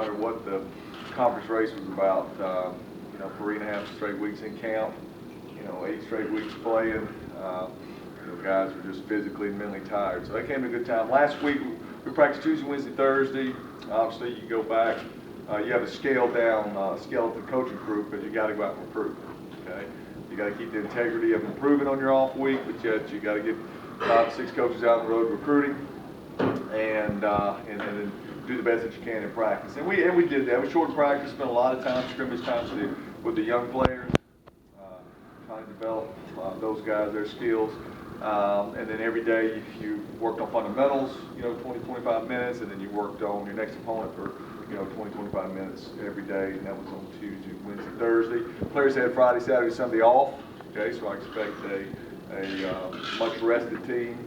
matter what the conference race was about, you know, 3.5 straight weeks in camp, you know, 8 straight weeks playing. You know, guys were just physically and mentally tired. So they came at a good time. Last week, we practiced Tuesday, Wednesday, Thursday. Obviously, you go back. You have a scaled down skeleton coaching crew because you got to go out and recruit. Okay, you got to keep the integrity of improving on your off week, but yet you got to get 5 to 6 coaches out on the road recruiting, and then do the best that you can in practice. And we did that. We shortened practice, spent a lot of time, scrimmage times with the young players, trying to develop those guys, their skills. And then every day you worked on fundamentals, you know, 20, 25 minutes, and then you worked on your next opponent for, you know, 20, 25 minutes every day, and that was on Tuesday, Wednesday, Thursday. Players had Friday, Saturday, Sunday off. Okay, so I expect a much rested team,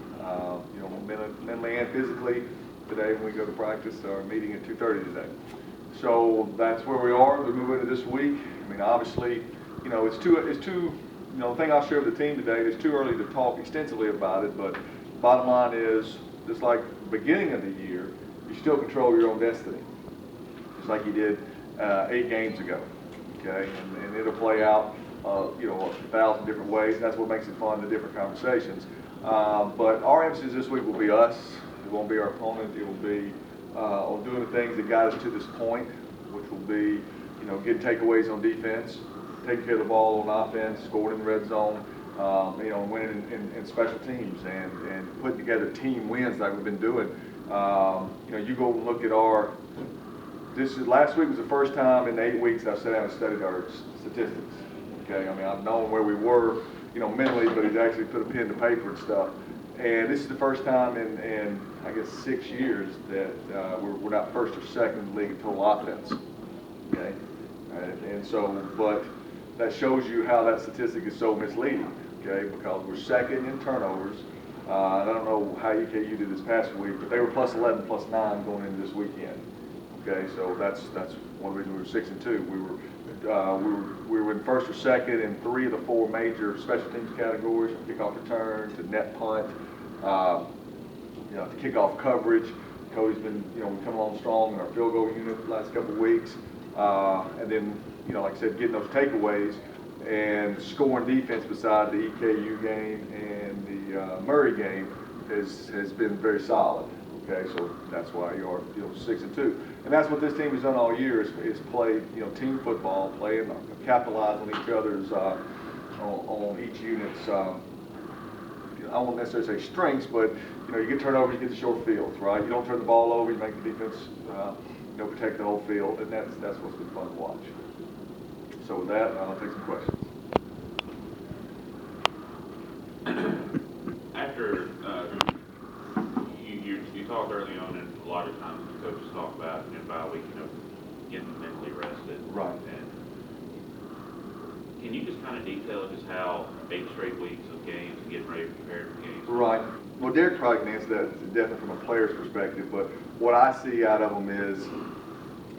you know, mentally and physically today when we go to practice. Our meeting at 2:30 today. So that's where we are. We move into this week. I mean, obviously, you know, it's too. You know, the thing I'll share with the team today, it's too early to talk extensively about it, but bottom line is, just like the beginning of the year, you still control your own destiny, just like you did 8 games ago, okay? And it'll play out, you know, 1,000 different ways, and that's what makes it fun, the different conversations. But our emphasis this week will be us. It won't be our opponent. It will be on doing the things that got us to this point, which will be, you know, getting takeaways on defense, taking care of the ball on offense, scoring in the red zone, you know, winning in special teams, and putting together team wins like we've been doing. You know, you go look at last week was the first time in 8 weeks I've sat down and studied our statistics. Okay, I mean, I've known where we were, you know, mentally, but he's actually put a pen to paper and stuff. And this is the first time in I guess 6 years that we're not first or second in the league in total offense. Okay, and so, but that shows you how that statistic is so misleading, okay, because we're second in turnovers. I don't know how UKU did this past week, but they were plus 11, plus 9 going into this weekend. Okay, so that's one reason we were 6 and 2. We were in first or second in 3 of the 4 major special teams categories: from kickoff return to net punt, you know, to kickoff coverage. Cody's been, you know, we come along strong in our field goal unit the last couple of weeks, and then, you know, like I said, getting those takeaways and scoring defense beside the EKU game and the Murray game has been very solid. Okay, so that's why you are, you know, 6 and 2, and that's what this team has done all year is play, you know, team football, playing, capitalize on each other's on each unit's. I won't necessarily say strengths, but you know, you get turnovers, you get the short fields, right? You don't turn the ball over, you make the defense, you know, protect the whole field, and that's what's been fun to watch. So with that, I'll take some questions. After you talked early on, and a lot of times the coaches talk about in bye week, you know, getting mentally rested. Right. And can you just kind of detail just how 8 straight weeks of games and getting ready to prepare for games? Right. Well, Derek probably can answer that definitely from a player's perspective, but what I see out of them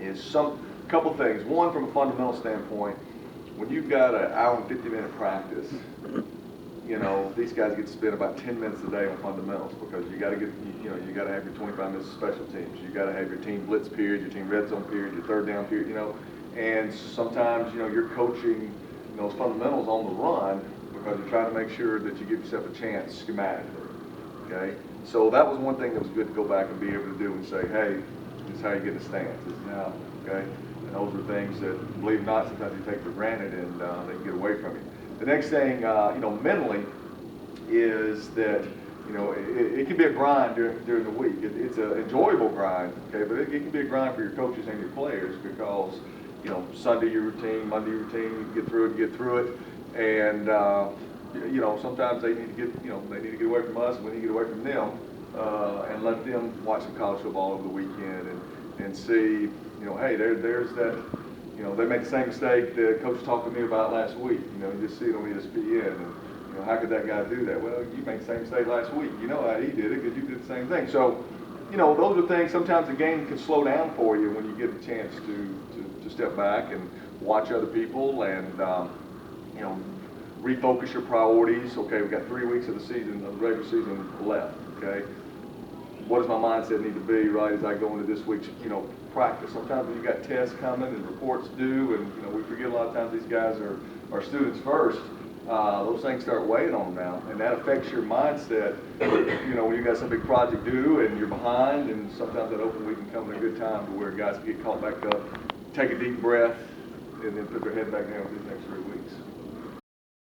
is some couple things. One, from a fundamental standpoint, when you've got an hour and 50-minute practice, you know, these guys get to spend about 10 minutes a day on fundamentals, because you got to get, you know, you got to have your 25 minutes of special teams. You got to have your team blitz period, your team red zone period, your third down period, you know, and sometimes, you know, you're coaching those fundamentals on the run because you're trying to make sure that you give yourself a chance schematically. Okay, so that was one thing that was good to go back and be able to do and say, hey, this is how you get in a stance. This is how, okay, and those are things that, believe it or not, sometimes you take for granted, and they can get away from you. The next thing, you know, mentally, is that, you know, it can be a grind during the week. It's an enjoyable grind, okay, but it can be a grind for your coaches and your players, because, you know, Sunday your routine, Monday your routine, you get through it, and you know, sometimes they need to get away from us, and we need to get away from them, and let them watch some college football over the weekend and see, you know, hey, there's that, you know, they made the same mistake that Coach talked to me about last week. You know, you just see it on ESPN, and you know, how could that guy do that? Well, you made the same mistake last week. You know how he did it because you did the same thing. So, you know, those are things. Sometimes the game can slow down for you when you get a chance to step back and watch other people, and you know, refocus your priorities. Okay, we've got 3 weeks of the season, of the regular season left. Okay, what does my mindset need to be, right, as I go into this week's, practice. Sometimes when you've got tests coming and reports due, and, we forget a lot of times these guys are students first, those things start weighing on them now, and that affects your mindset, when you got some big project due and you're behind, and sometimes that open week can come at a good time to where guys can get caught back up, take a deep breath, and then put their head back down for these next 3 weeks.